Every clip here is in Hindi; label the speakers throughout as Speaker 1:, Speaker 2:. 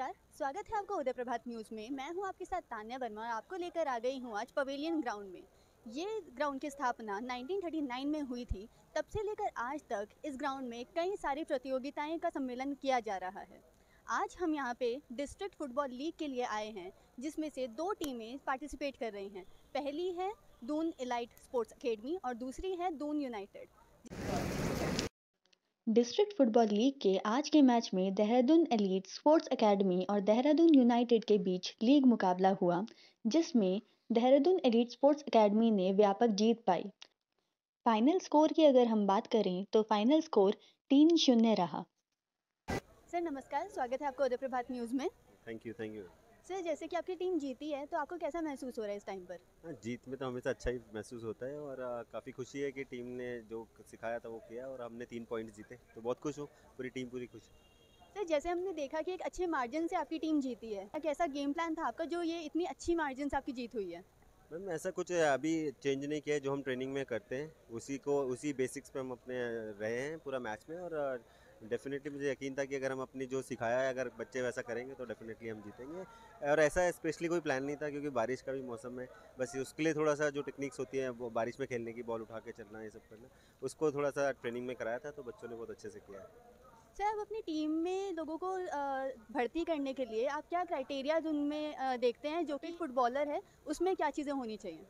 Speaker 1: नमस्कार, स्वागत है आपका उदय प्रभात न्यूज़ में। मैं हूं आपके साथ तान्या वर्मा और आपको लेकर आ गई हूं आज पवेलियन ग्राउंड में। ये ग्राउंड की स्थापना 1939 में हुई थी। तब से लेकर आज तक इस ग्राउंड में कई सारी प्रतियोगिताएं का सम्मेलन किया जा रहा है। आज हम यहाँ पे डिस्ट्रिक्ट फुटबॉल लीग के लिए आए हैं, जिसमें से दो टीमें पार्टिसिपेट कर रही हैं। पहली है दून इलाइट स्पोर्ट्स अकेडमी और दूसरी है Doon United. District football league के आज के मैच में देहरादून एलीट स्पोर्ट्स एकेडमी और देहरादून यूनाइटेड के बीच लीग मुकाबला हुआ, जिसमें देहरादून एलीट स्पोर्ट्स एकेडमी ने व्यापक जीत पाई। फाइनल स्कोर की अगर हम बात करें तो फाइनल स्कोर 3-0 रहा। सर नमस्कार, स्वागत है आपका उदय प्रभात न्यूज़ में।
Speaker 2: Thank you.
Speaker 1: सर जैसे कि आपकी टीम जीती है तो आपको कैसा महसूस हो रहा है इस टाइम पर?
Speaker 2: हाँ, जीत में तो हमेशा अच्छा ही महसूस होता है और काफ़ी खुशी है कि टीम ने जो सिखाया था वो किया और हमने 3 पॉइंट जीते, तो बहुत खुश हूँ, पूरी टीम पूरी खुश है।
Speaker 1: सर जैसे हमने देखा कि एक अच्छे मार्जिन से आपकी टीम जीती है, कैसा गेम प्लान था आपका जो ये इतनी अच्छी मार्जिन से आपकी जीत हुई है?
Speaker 2: मैम ऐसा कुछ अभी चेंज नहीं किया है, जो हम ट्रेनिंग में करते हैं उसी बेसिक्स पे हम अपने रहे हैं पूरा मैच में और डेफिनेटली मुझे यकीन था कि अगर हम अपनी जो सिखाया है अगर बच्चे वैसा करेंगे तो डेफिनेटली हम जीतेंगे। और ऐसा स्पेशली कोई प्लान नहीं था क्योंकि बारिश का भी मौसम है, बस उसके लिए थोड़ा सा जो टेक्निक्स होती है वो बारिश में खेलने की, बॉल उठा के चलना, ये सब करना, उसको थोड़ा सा ट्रेनिंग में कराया था तो बच्चों ने बहुत अच्छे से किया है।
Speaker 1: सर आप अपनी टीम में लोगों को भर्ती करने के लिए आप क्या क्राइटेरियाज उनमें देखते हैं, जो कि फुटबॉलर है उसमें क्या चीज़ें होनी चाहिए?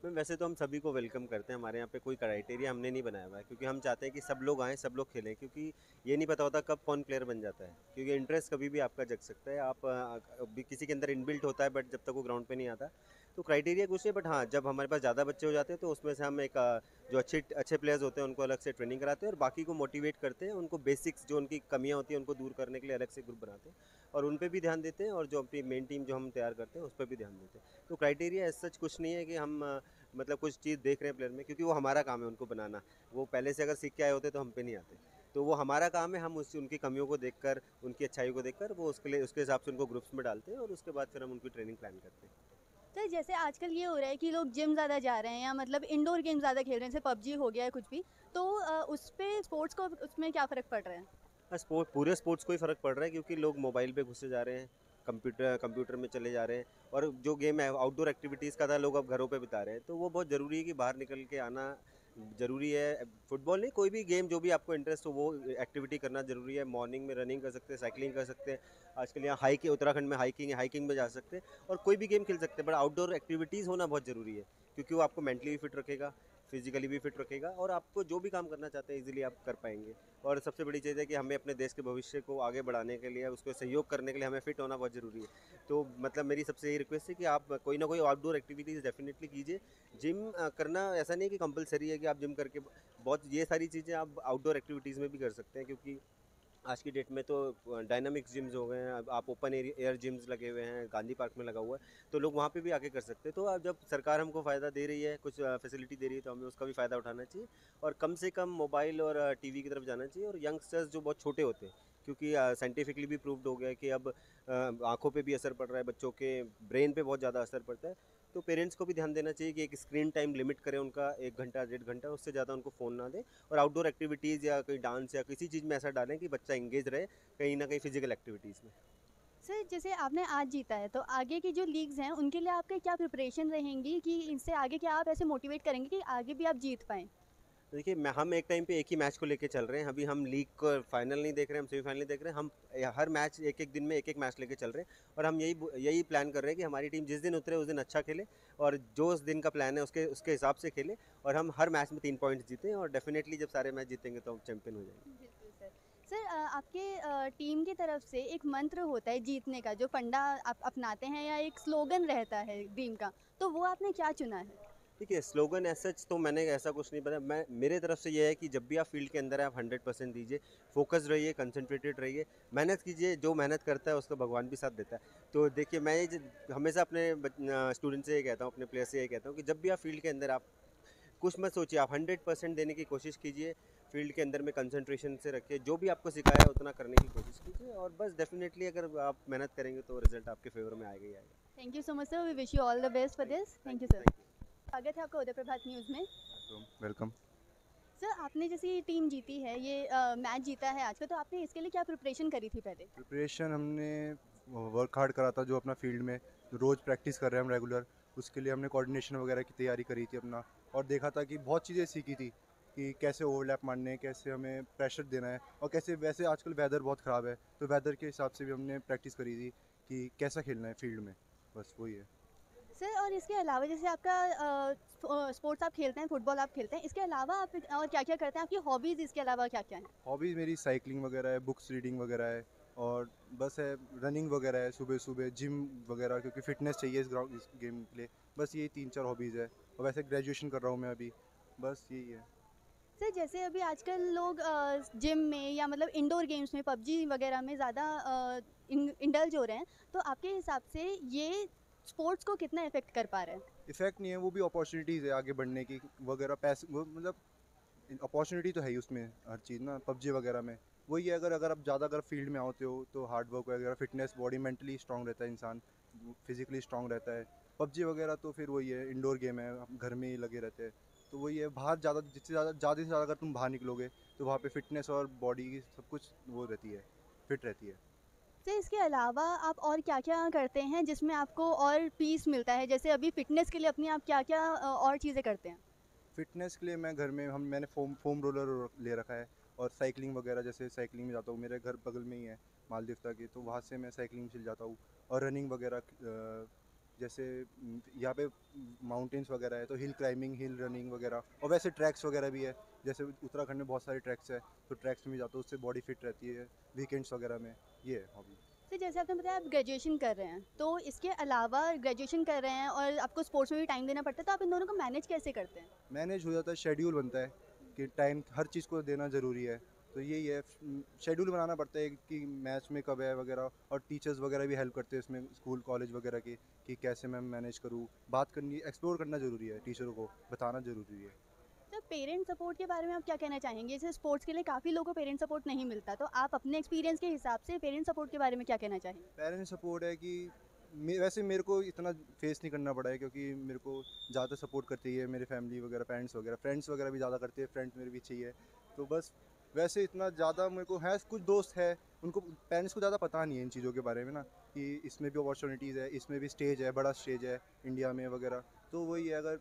Speaker 2: मैम वैसे तो हम सभी को वेलकम करते हैं, हमारे यहाँ पे कोई क्राइटेरिया हमने नहीं बनाया हुआ है क्योंकि हम चाहते हैं कि सब लोग आएँ, सब लोग खेलें, क्योंकि ये नहीं पता होता कब कौन प्लेयर बन जाता है, क्योंकि इंटरेस्ट कभी भी आपका जग सकता है। आप भी किसी के अंदर इनबिल्ट होता है बट जब तक वो ग्राउंड पे नहीं आता तो क्राइटेरिया कुछ है, बट हाँ जब हमारे पास ज़्यादा बच्चे हो जाते हैं तो उसमें से हम एक जो अच्छे अच्छे प्लेयर्स होते हैं उनको अलग से ट्रेनिंग कराते हैं और बाकी को मोटिवेट करते हैं, उनको बेसिक्स जो उनकी कमियाँ होती हैं उनको दूर करने के लिए अलग से ग्रुप बनाते हैं और उन पर भी ध्यान देते हैं और जो अपनी मेन टीम जो हम तैयार करते हैं उस पर भी ध्यान देते हैं। तो क्राइटेरिया ऐसा सच कुछ नहीं है कि हम मतलब कुछ चीज़ देख रहे हैं प्लेयर में, क्योंकि वो हमारा काम है उनको बनाना। वो पहले से अगर सीख के आए होते तो हम पे नहीं आते, तो वो हमारा काम है, हम उनकी कमियों को देखकर, उनकी अच्छाई को देखकर वो उसके हिसाब से उनको ग्रुप्स में डालते हैं और उसके बाद फिर हम उनकी ट्रेनिंग प्लान करते हैं।
Speaker 1: तो जैसे आजकल ये हो रहा है कि लोग जिम ज़्यादा जा रहे हैं या मतलब इंडोर गेम ज़्यादा खेल रहे हैं, जैसे पबजी हो गया है कुछ भी, तो उस पे स्पोर्ट्स को उसमें क्या फ़र्क पड़ रहा है?
Speaker 2: पूरे स्पोर्ट्स को ही फ़र्क पड़ रहा है क्योंकि लोग मोबाइल पे घुसे जा रहे हैं, कंप्यूटर में चले जा रहे हैं और जो गेम है आउटडोर एक्टिविटीज़ का था लोग अब घरों पे बिता रहे हैं, तो वो बहुत ज़रूरी है कि बाहर निकल के आना ज़रूरी है। फुटबॉल नहीं, कोई भी गेम जो भी आपको इंटरेस्ट हो वो एक्टिविटी करना ज़रूरी है। मॉर्निंग में रनिंग कर सकते हैं, साइकिलिंग कर सकते हैं, आजकल यहाँ उत्तराखंड में हाइकिंग है, हाइकिंग में जा सकते हैं और कोई भी गेम खेल सकते हैं, बट आउटडोर एक्टिविटीज़ होना बहुत ज़रूरी है क्योंकि वो आपको मेंटली भी फिट रखेगा, फिजिकली भी फिट रखेगा और आपको जो भी काम करना चाहते हैं इजीली आप कर पाएंगे। और सबसे बड़ी चीज़ है कि हमें अपने देश के भविष्य को आगे बढ़ाने के लिए, उसको सहयोग करने के लिए हमें फिट होना बहुत ज़रूरी है। तो मतलब मेरी सबसे यही रिक्वेस्ट है कि आप कोई ना कोई आउटडोर एक्टिविटीज़ डेफिनेटली कीजिए। जिम करना ऐसा नहीं है कि कंपलसरी है कि आप जिम करके, बहुत ये सारी चीज़ें आप आउटडोर एक्टिविटीज़ में भी कर सकते हैं क्योंकि आज की डेट में तो डायनामिक्स जिम्स हो गए हैं, अब आप ओपन एयर जिम्स लगे हुए हैं, गांधी पार्क में लगा हुआ है, तो लोग वहाँ पे भी आके कर सकते हैं। तो अब जब सरकार हमको फ़ायदा दे रही है, कुछ फैसिलिटी दे रही है, तो हमें उसका भी फ़ायदा उठाना चाहिए और कम से कम मोबाइल और टीवी की तरफ जाना चाहिए। और यंगस्टर्स जो बहुत छोटे होते हैं, क्योंकि साइंटिफिकली भी प्रूव्ड हो गया है कि अब आँखों पे भी असर पड़ रहा है, बच्चों के ब्रेन पे बहुत ज़्यादा असर पड़ता है, तो पेरेंट्स को भी ध्यान देना चाहिए कि एक स्क्रीन टाइम लिमिट करें उनका, 1 घंटा 1.5 घंटा, उससे ज़्यादा उनको फ़ोन ना दें और आउटडोर एक्टिविटीज़ या कोई डांस या किसी चीज़ में ऐसा डालें कि बच्चा एंगेज रहे कहीं ना कहीं फिजिकल एक्टिविटीज़ में।
Speaker 1: सर जैसे आपने आज जीता है, तो आगे की जो लीग्स हैं उनके लिए आपकी क्या प्रिपरेशन रहेंगी कि इनसे आगे क्या आप ऐसे मोटिवेट करेंगे कि आगे भी आप जीत पाएँ?
Speaker 2: देखिए हम एक टाइम पे एक ही मैच को लेके चल रहे हैं, अभी हम लीग को फाइनल नहीं देख रहे हैं, हम सेमीफाइनल नहीं देख रहे हैं, हम हर मैच एक एक दिन में एक एक मैच लेके चल रहे हैं और हम यही प्लान कर रहे हैं कि हमारी टीम जिस दिन उतरे उस दिन अच्छा खेले और जो उस दिन का प्लान है उसके उसके हिसाब से खेले और हम हर मैच में 3 पॉइंट्स जीतें और डेफिनेटली जब सारे मैच जीतेंगे तो हम चैंपियन हो जाएंगे।
Speaker 1: बिल्कुल सर। सर आपके टीम की तरफ से एक मंत्र होता है जीतने का, जो फंडा आप अपनाते हैं या एक स्लोगन रहता है टीम का, तो वो आपने क्या चुना है?
Speaker 2: देखिए स्लोगन एज सच तो मैंने ऐसा कुछ नहीं बनाया, मैं मेरे तरफ से ये है कि जब भी आप फील्ड के अंदर है आप 100% दीजिए, फोकस्ड रहिए, कंसंट्रेटेड रहिए, मेहनत कीजिए, जो मेहनत करता है उसका भगवान भी साथ देता है। तो देखिए मैं हमेशा अपने स्टूडेंट से ये कहता हूँ, अपने प्लेयर से ये कहता हूँ कि जब भी आप फील्ड के अंदर आप कुछ मत सोचिए, आप 100% देने की कोशिश कीजिए, फील्ड के अंदर में कंसंट्रेशन से रखिए, जो भी आपको सिखाया है उतना करने की कोशिश कीजिए और बस डेफिनेटली अगर आप मेहनत करेंगे तो रिजल्ट आपके फेवर में आएगा ही आएगा।
Speaker 1: Thank you so much sir, we wish you all the best for this. Thank you sir.
Speaker 2: Thank
Speaker 1: स्वागत है आपका उदय प्रभात न्यूज़ में।
Speaker 3: वेलकम।
Speaker 1: सर आपने जैसे ये टीम जीती है, ये मैच जीता है आज का, तो आपने इसके लिए क्या प्रिपरेशन करी थी पहले?
Speaker 3: प्रिपरेशन हमने वर्क हार्ड करा था, जो अपना फील्ड में रोज़ प्रैक्टिस कर रहे हैं हम रेगुलर, उसके लिए हमने कोऑर्डिनेशन वगैरह की तैयारी करी थी अपना, और देखा था कि बहुत चीज़ें सीखी थी कि कैसे ओवरलैप मारने हैं, कैसे हमें प्रेशर देना है, और कैसे वैसे आजकल वेदर बहुत ख़राब है तो वेदर के हिसाब से भी हमने प्रैक्टिस करी थी कि कैसा खेलना है फील्ड में, बस वही है।
Speaker 1: सर और इसके अलावा जैसे आपका स्पोर्ट्स आप खेलते हैं, फुटबॉल आप खेलते हैं, इसके अलावा आप और क्या-क्या करते हैं? आपकी हॉबीज़ इसके अलावा क्या-क्या हैं?
Speaker 3: हॉबीज़ मेरी साइकिलिंग वगैरह है, बुक्स रीडिंग वगैरह है, और बस है, रनिंग वगैरह है सुबह सुबह, जिम वगैरह, क्योंकि फ़िटनेस चाहिए इस गेम के लिए। बस यही 3-4 हॉबीज़ है, और वैसे ग्रेजुएशन कर रहा हूँ मैं अभी, बस यही है।
Speaker 1: सर जैसे अभी आजकल लोग जिम में या मतलब इंडोर गेम्स में पबजी वगैरह में ज़्यादा इंडल्ज हो रहे हैं, तो आपके हिसाब से ये स्पोर्ट्स को कितना इफ़ेक्ट कर पा रहा है?
Speaker 3: इफ़ेक्ट नहीं है, वो भी अपॉर्चुनिटीज़ है आगे बढ़ने की वगैरह, पैसे वो मतलब अपॉर्चुनिटी तो है ही उसमें, हर चीज़ ना पबजी वगैरह में। वही है, अगर अगर आप ज़्यादा अगर फील्ड में होते हो तो हार्ड वर्क वगैरह, फिटनेस, बॉडी मेंटली स्ट्रांग रहता है इंसान, फिजिकली स्ट्रांग रहता है। पबजी वगैरह तो फिर वही है, इंडोर गेम है, हम घर में ही लगे रहते हैं, तो वही है, बाहर ज़्यादा, जितने ज़्यादा से ज़्यादा अगर तुम बाहर निकलोगे तो वहाँ पे फिटनेस और बॉडी की सब कुछ वो रहती है, फिट रहती है।
Speaker 1: सर इसके अलावा आप और क्या-क्या करते हैं जिसमें आपको और पीस मिलता है? जैसे अभी फ़िटनेस के लिए अपनी आप क्या-क्या और चीज़ें करते हैं?
Speaker 3: फिटनेस के लिए मैं घर में, हम मैंने फोम फोम रोलर ले रखा है, और साइकिलिंग वगैरह, जैसे साइकिलिंग में जाता हूँ, मेरे घर बगल में ही है मालदेवता की, तो वहाँ से मैं साइकिलिंग चल जाता हूँ। और रनिंग वगैरह, जैसे यहाँ पे माउंटेन्स वगैरह है तो हिल क्लाइंबिंग, हिल रनिंग वगैरह, और वैसे ट्रैक्स वगैरह भी है, जैसे उत्तराखंड में बहुत सारे ट्रैक्स है, तो ट्रैक्स में भी जाता हूँ, उससे बॉडी फिट रहती है वीकेंड्स वगैरह में। ये है हॉबी।
Speaker 1: सर जैसे आपने बताया आप ग्रेजुएशन कर रहे हैं, तो इसके अलावा ग्रेजुएशन कर रहे हैं और आपको स्पोर्ट्स में भी टाइम देना पड़ता है, तो आप इन दोनों को मैनेज कैसे करते हैं?
Speaker 3: मैनेज हो जाता है, शेड्यूल बनता है कि टाइम हर चीज़ को देना ज़रूरी है, तो यही है, शेड्यूल बनाना पड़ता है कि मैच में कब है वगैरह, और टीचर्स वगैरह भी हेल्प करते हैं इसमें, स्कूल कॉलेज वगैरह की, कि कैसे मैं मैनेज करूँ, बात करनी, एक्सप्लोर करना ज़रूरी है, टीचरों को बताना ज़रूरी है।
Speaker 1: तो पेरेंट सपोर्ट के बारे में आप क्या कहना चाहेंगे? जैसे स्पोर्ट्स के लिए काफ़ी लोगों को पेरेंट सपोर्ट नहीं मिलता, तो आप अपने एक्सपीरियंस के हिसाब से पेरेंट सपोर्ट के बारे में क्या कहना चाहेंगे?
Speaker 3: पेरेंट्स सपोर्ट है कि वैसे मेरे को इतना फेस नहीं करना पड़ा है, क्योंकि मेरे को ज़्यादा सपोर्ट करती है मेरे फैमिली वगैरह, पेरेंट्स वगैरह, फ्रेंड्स वगैरह भी ज़्यादा करते हैं, फ्रेंड्स मेरे भी चाहिए, तो बस वैसे इतना ज़्यादा मेरे को है, कुछ दोस्त है, उनको, पेरेंट्स को ज़्यादा पता नहीं है इन चीज़ों के बारे में ना, कि इसमें भी अपॉर्चुनिटीज़ है, इसमें भी स्टेज है, बड़ा स्टेज है इंडिया में वगैरह, तो वही है, अगर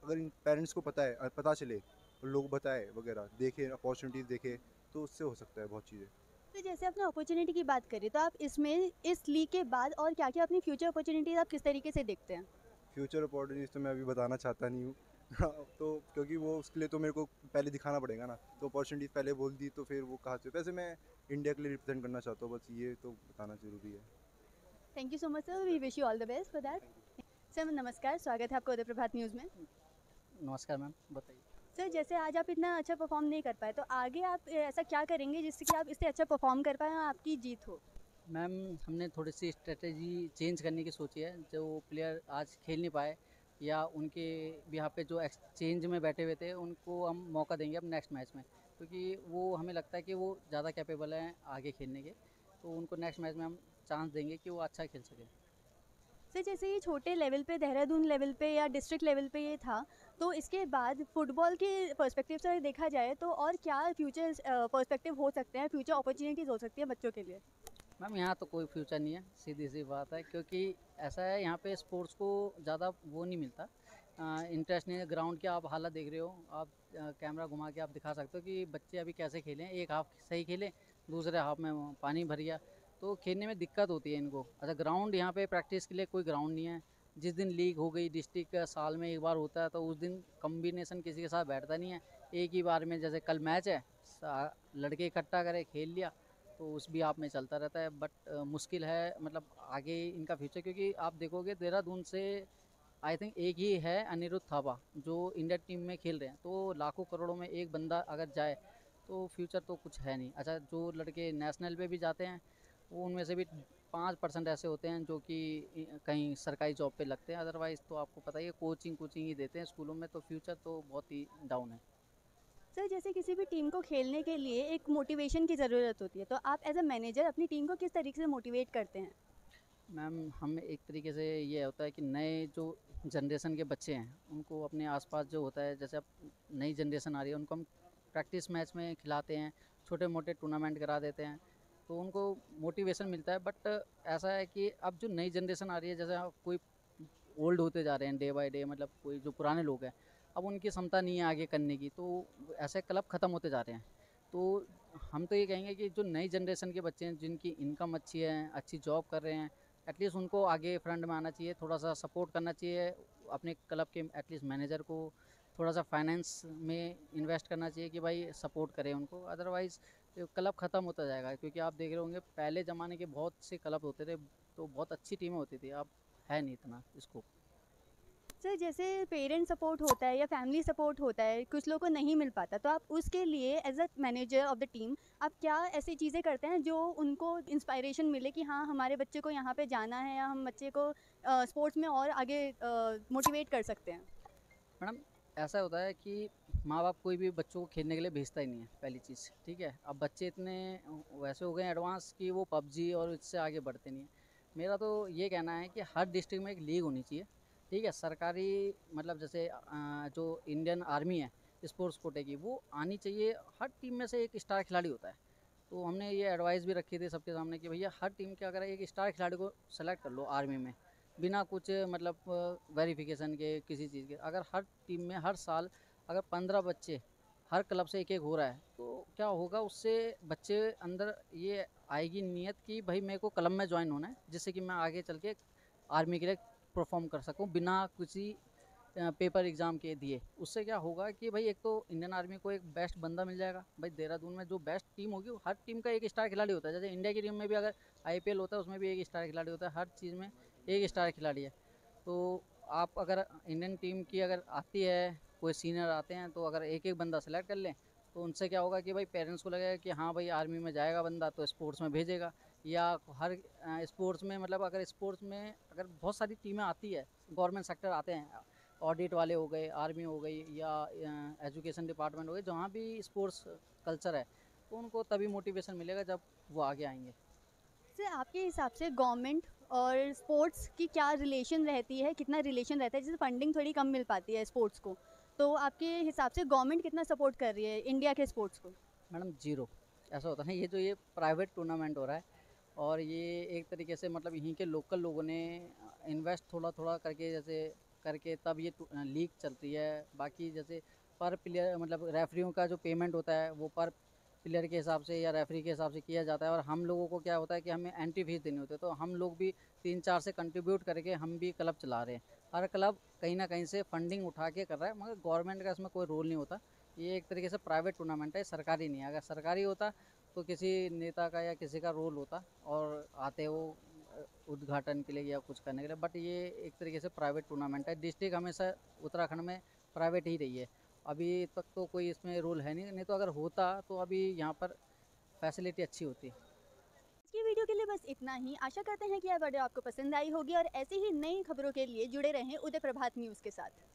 Speaker 3: अगर इन पेरेंट्स को पता है, पता चले, और लोग बताए वगैरह, देखे अपॉर्चुनिटीज़ देखे, तो उससे हो सकता है बहुत चीज़ें।
Speaker 1: तो जैसे आपने अपॉर्चुनिटी की बात करी, तो आप इसमें इस लीग के बाद और क्या-क्या अपनी फ्यूचर अपॉर्चुनिटीज़ आप किस तरीके से देखते हैं?
Speaker 3: फ्यूचर अपॉर्चुनिटीज़ तो मैं अभी बताना चाहता नहीं हूँ तो क्योंकि वो उसके लिए तो मेरे को पहले दिखाना पड़ेगा ना, तो अपॉर्चुनिटीज़ पहले बोल दी तो फिर वो कहाँ से, वैसे मैं इंडिया के लिए रिप्रेजेंट करना चाहता हूँ, बस ये तो बताना ज़रूरी है।
Speaker 1: Thank you so much sir, we wish you all the best for that. Sir नमस्कार, स्वागत है आपका उदय प्रभात न्यूज़ में।
Speaker 4: नमस्कार मैम, बताइए।
Speaker 1: सर जैसे आज आप इतना अच्छा परफॉर्म नहीं कर पाए, तो आगे आप ऐसा क्या करेंगे जिससे कि आप इससे अच्छा परफॉर्म कर पाएँ और आपकी जीत हो?
Speaker 4: मैम हमने थोड़ी सी स्ट्रेटेजी चेंज करने की सोची है, जो प्लेयर आज खेल नहीं पाए या उनके यहाँ पे जो एक्सचेंज में बैठे हुए थे उनको हम मौका देंगे अब नेक्स्ट मैच में, क्योंकि वो हमें लगता है कि वो ज़्यादा कैपेबल हैं आगे खेलने के, तो उनको नेक्स्ट मैच में हम चांस देंगे कि वो अच्छा खेल सकें।
Speaker 1: सर जैसे ये छोटे लेवल पे देहरादून लेवल पे या डिस्ट्रिक्ट लेवल पे ये था, तो इसके बाद फुटबॉल के पर्सपेक्टिव से देखा जाए तो और क्या फ्यूचर पर्सपेक्टिव हो सकते हैं, फ्यूचर अपॉर्चुनिटीज़ हो सकती है बच्चों के लिए?
Speaker 4: मैम यहाँ तो कोई फ्यूचर नहीं है, सीधी सी बात है, क्योंकि ऐसा है यहाँ पे स्पोर्ट्स को ज़्यादा वो नहीं मिलता, इंटरेस्ट नहीं है। ग्राउंड की आप हालत देख रहे हो, आप कैमरा घुमा के आप दिखा सकते हो कि बच्चे अभी कैसे खेलें, एक हाफ सही खेले, दूसरे हाफ में वो पानी भर गया, तो खेलने में दिक्कत होती है इनको। अच्छा ग्राउंड यहाँ पे प्रैक्टिस के लिए कोई ग्राउंड नहीं है, जिस दिन लीग हो गई डिस्ट्रिक्ट का साल में एक बार होता है, तो उस दिन कम्बिनेशन किसी के साथ बैठता नहीं है, एक ही बार में जैसे कल मैच है, लड़के इकट्ठा करे खेल लिया, तो उस भी आप में चलता रहता है, बट मुश्किल है मतलब आगे इनका फ्यूचर, क्योंकि आप देखोगे देहरादून से आई थिंक एक ही है अनिरुद्ध थापा जो इंडिया टीम में खेल रहे हैं, तो लाखों करोड़ों में एक बंदा अगर जाए तो फ्यूचर तो कुछ है नहीं। अच्छा जो लड़के नेशनल पे भी जाते हैं वो उनमें से भी 5% ऐसे होते हैं जो कि कहीं सरकारी जॉब पे लगते हैं, अदरवाइज़ तो आपको पता ही है कोचिंग कोचिंग ही देते हैं स्कूलों में, तो फ्यूचर तो बहुत ही डाउन है।
Speaker 1: सर जैसे किसी भी टीम को खेलने के लिए एक मोटिवेशन की ज़रूरत होती है, तो आप एज अ मैनेजर अपनी टीम को किस तरीके से मोटिवेट करते हैं?
Speaker 4: मैम हम एक तरीके से ये होता है कि नए जो जनरेशन के बच्चे हैं उनको अपने आसपास जो होता है, जैसे अब नई जनरेशन आ रही है उनको हम प्रैक्टिस मैच में खिलाते हैं, छोटे मोटे टूर्नामेंट करा देते हैं, तो उनको मोटिवेशन मिलता है। बट ऐसा है कि अब जो नई जनरेशन आ रही है, जैसे कोई ओल्ड होते जा रहे हैं डे बाय डे, मतलब कोई जो पुराने लोग हैं अब उनकी क्षमता नहीं है आगे करने की, तो ऐसे क्लब ख़त्म होते जा रहे हैं। तो हम तो ये कहेंगे कि जो नई जनरेशन के बच्चे हैं जिनकी इनकम अच्छी है, अच्छी जॉब कर रहे हैं, एटलीस्ट उनको आगे फ्रंट में आना चाहिए, थोड़ा सा सपोर्ट करना चाहिए अपने क्लब के एटलीस्ट मैनेजर को, थोड़ा सा फाइनेंस में इन्वेस्ट करना चाहिए कि भाई सपोर्ट करें उनको। अदरवाइज़ क्लब ख़त्म होता जाएगा, क्योंकि आप देख रहे होंगे पहले ज़माने के बहुत से क्लब होते थे तो बहुत अच्छी टीमें होती थी, अब है नहीं इतना इसको।
Speaker 1: सर जैसे पेरेंट सपोर्ट होता है या फैमिली सपोर्ट होता है, कुछ लोगों को नहीं मिल पाता, तो आप उसके लिए as a manager of the team आप क्या ऐसी चीज़ें करते हैं जो उनको इंस्पायरेशन मिले कि हाँ हमारे बच्चे को यहाँ पे जाना है या हम बच्चे को स्पोर्ट्स में और आगे मोटिवेट कर सकते हैं?
Speaker 4: मैडम ऐसा होता है कि माँ बाप कोई भी बच्चों को खेलने के लिए भेजता ही नहीं है, पहली चीज़, ठीक है। अब बच्चे इतने वैसे हो गए हैं एडवांस कि वो पबजी और इससे आगे बढ़ते नहीं हैं। मेरा तो ये कहना है कि हर डिस्ट्रिक्ट में एक लीग होनी चाहिए, ठीक है। सरकारी मतलब जैसे जो इंडियन आर्मी है स्पोर्ट्स कोटे की, वो आनी चाहिए। हर टीम में से एक स्टार खिलाड़ी होता है, तो हमने ये एडवाइस भी रखी थी सबके सामने कि भैया हर टीम के अगर एक स्टार खिलाड़ी को सेलेक्ट कर लो आर्मी में, बिना कुछ मतलब वेरिफिकेशन के किसी चीज़ के। अगर हर टीम में हर साल अगर 15 बच्चे हर क्लब से एक एक हो रहा है, तो क्या होगा, उससे बच्चे अंदर ये आएगी नीयत कि भाई मेरे को क्लब में ज्वाइन होना है, जिससे कि मैं आगे चल के आर्मी के लिए परफॉर्म कर सकूं बिना किसी पेपर एग्ज़ाम के दिए। उससे क्या होगा कि भाई एक तो इंडियन आर्मी को एक बेस्ट बंदा मिल जाएगा। भाई देहरादून में जो बेस्ट टीम होगी हर टीम का एक स्टार खिलाड़ी होता है। जैसे इंडिया की टीम में भी अगर आईपीएल होता है उसमें भी एक स्टार खिलाड़ी होता है, हर चीज़ में एक स्टार खिलाड़ी है। तो आप अगर इंडियन टीम की अगर आती है, कोई सीनियर आते हैं, तो अगर एक एक बंदा सेलेक्ट कर लें तो उनसे क्या होगा कि भाई पेरेंट्स को लगेगा कि हाँ भाई आर्मी में जाएगा बंदा तो स्पोर्ट्स में भेजेगा। या हर स्पोर्ट्स में मतलब अगर स्पोर्ट्स में अगर बहुत सारी टीमें आती है, गवर्नमेंट सेक्टर आते हैं, ऑडिट वाले हो गए, आर्मी हो गई या एजुकेशन डिपार्टमेंट हो गए, जहाँ भी स्पोर्ट्स कल्चर है, तो उनको तभी मोटिवेशन मिलेगा जब वो आगे आएंगे।
Speaker 1: सर आपके हिसाब से गवर्नमेंट और स्पोर्ट्स की क्या रिलेशन रहती है, कितना रिलेशन रहता है? जैसे फंडिंग थोड़ी कम मिल पाती है स्पोर्ट्स को, तो आपके हिसाब से गवर्नमेंट कितना सपोर्ट कर रही है इंडिया के स्पोर्ट्स को?
Speaker 4: Madam zero. ऐसा होता है, ये प्राइवेट टूर्नामेंट हो रहा है और ये एक तरीके से मतलब यहीं के लोकल लोगों ने इन्वेस्ट थोड़ा थोड़ा करके जैसे करके तब ये लीग चलती है। बाकी जैसे पर प्लेयर मतलब रेफरियों का जो पेमेंट होता है वो पर प्लेयर के हिसाब से या रेफरी के हिसाब से किया जाता है। और हम लोगों को क्या होता है कि हमें एंट्री फीस देनी होती है, तो हम लोग भी 3-4 से कंट्रीब्यूट करके हम भी क्लब चला रहे हैं। हर क्लब कहीं ना कहीं से फंडिंग उठा के कर रहा है, मगर गवर्नमेंट का इसमें कोई रोल नहीं होता। ये एक तरीके से प्राइवेट टूर्नामेंट है, सरकारी नहीं है। अगर सरकारी होता तो किसी नेता का या किसी का रोल होता और आते वो उद्घाटन के लिए या कुछ करने के लिए। बट ये एक तरीके से प्राइवेट टूर्नामेंट है। डिस्ट्रिक्ट हमेशा उत्तराखंड में प्राइवेट ही रही है, अभी तक तो कोई इसमें रोल है नहीं। नहीं तो अगर होता तो अभी यहाँ पर फैसिलिटी अच्छी होती।
Speaker 1: आज की वीडियो के लिए बस इतना ही। आशा करते हैं कि यह वीडियो आपको पसंद आई होगी और ऐसे ही नई खबरों के लिए जुड़े रहें उदय प्रभात न्यूज़ के साथ।